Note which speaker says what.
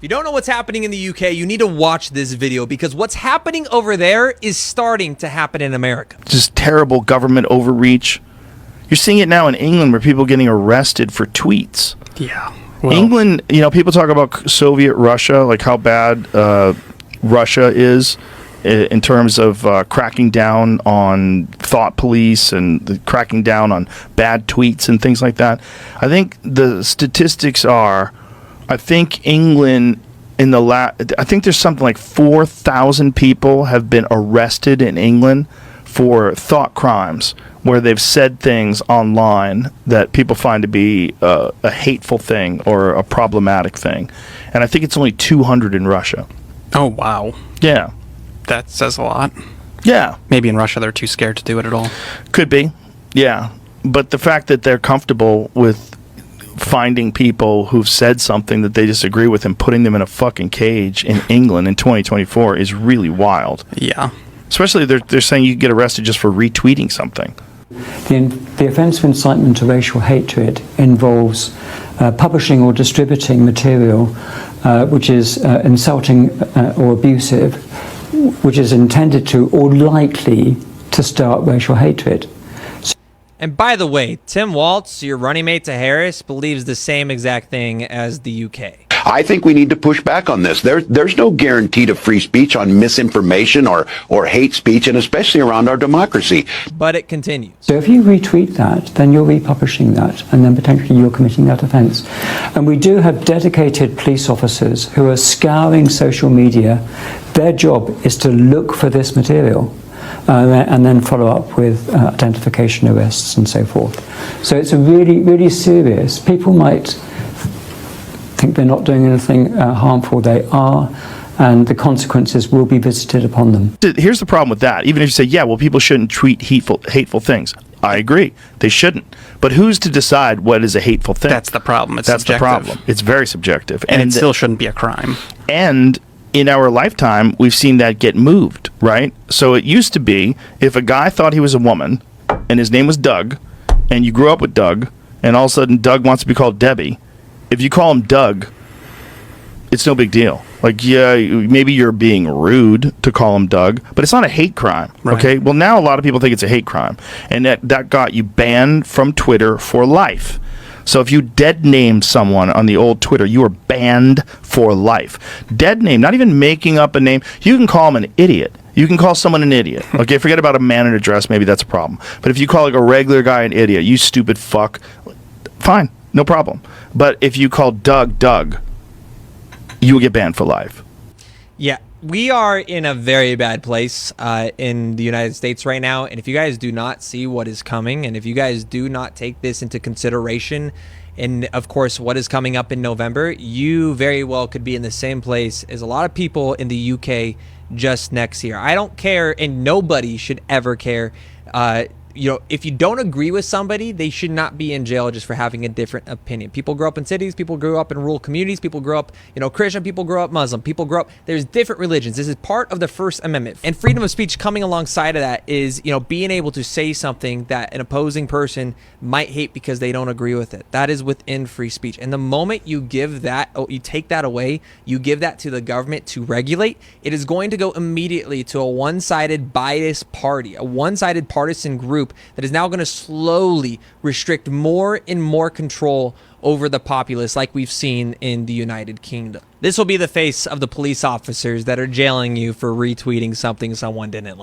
Speaker 1: If you don't know what's happening in the UK, you need to watch this video because what's happening over there is starting to happen in America.
Speaker 2: Just terrible government overreach. You're seeing it now in England where people are getting arrested for tweets.
Speaker 3: Yeah. Well,
Speaker 2: England, people talk about Soviet Russia, like how bad Russia is in terms of cracking down on thought police and cracking down on bad tweets and things like that. I think the statistics are, I think England I think there's something like 4,000 people have been arrested in England for thought crimes where they've said things online that people find to be a hateful thing or a problematic thing. And I think it's only 200 in Russia.
Speaker 3: oh, wow.
Speaker 2: Yeah.
Speaker 3: That says a lot.
Speaker 2: Yeah.
Speaker 3: Maybe in Russia they're too scared to do it at all.
Speaker 2: Could be. Yeah. But the fact that they're comfortable with finding people who've said something that they disagree with and putting them in a fucking cage in England in 2024 is really wild.
Speaker 3: Yeah.
Speaker 2: Especially they're saying you can get arrested just for retweeting something.
Speaker 4: The offence of incitement to racial hatred involves publishing or distributing material which is insulting or abusive, which is intended to or likely to start racial hatred.
Speaker 1: And by the way, Tim Walz, your running mate to Harris, believes the same exact thing as the UK.
Speaker 5: I think we need to push back on this. There's no guarantee to free speech on misinformation or hate speech, and especially around our democracy.
Speaker 1: But it continues.
Speaker 4: So if you retweet that, then you're republishing that, and then potentially you're committing that offence. And we do have dedicated police officers who are scouring social media. Their job is to look for this material. And then follow up with identification arrests and so forth. So it's a really, really serious. People might think they're not doing anything harmful. They are, and the consequences will be visited upon them.
Speaker 2: Here's the problem with that. Even if you say, yeah, well, people shouldn't tweet hateful things. I agree. They shouldn't. But who's to decide what is a hateful thing?
Speaker 3: That's the problem. It's
Speaker 2: That's
Speaker 3: subjective.
Speaker 2: the problem. It's very subjective.
Speaker 3: And it still shouldn't be a crime.
Speaker 2: And in our lifetime, we've seen that get moved, right? So it used to be if a guy thought he was a woman and his name was Doug, and you grew up with Doug, and all of a sudden Doug wants to be called Debbie, if you call him Doug, it's no big deal. Like, yeah, maybe you're being rude to call him Doug, but it's not a hate crime,
Speaker 3: Right.
Speaker 2: okay? Well, now a lot of people think it's a hate crime, and that got you banned from Twitter for life. So if you dead named someone on the old Twitter, you are banned for life. Dead name, not even making up a name. You can call them an idiot. You can call someone an idiot. Okay, forget about a man in a dress. Maybe that's a problem. But if you call like a regular guy an idiot, you stupid fuck, fine, no problem. But if you call Doug, you will get banned for life.
Speaker 1: Yeah, we are in a very bad place in the United States right now. And if you guys do not see what is coming, and if you guys do not take this into consideration, and of course what is coming up in November, you very well could be in the same place as a lot of people in the UK just next year. I don't care, and nobody should ever care. If you don't agree with somebody, they should not be in jail just for having a different opinion. People grow up in cities, people grow up in rural communities, people grow up, Christian, people grow up Muslim, people grow up, there's different religions. This is part of the First Amendment. And freedom of speech coming alongside of that is, being able to say something that an opposing person might hate because they don't agree with it. That is within free speech. And the moment you give that, you take that away, you give that to the government to regulate, it is going to go immediately to a one-sided biased party, a one-sided partisan group that is now going to slowly restrict more and more control over the populace like we've seen in the United Kingdom. This will be the face of the police officers that are jailing you for retweeting something someone didn't like.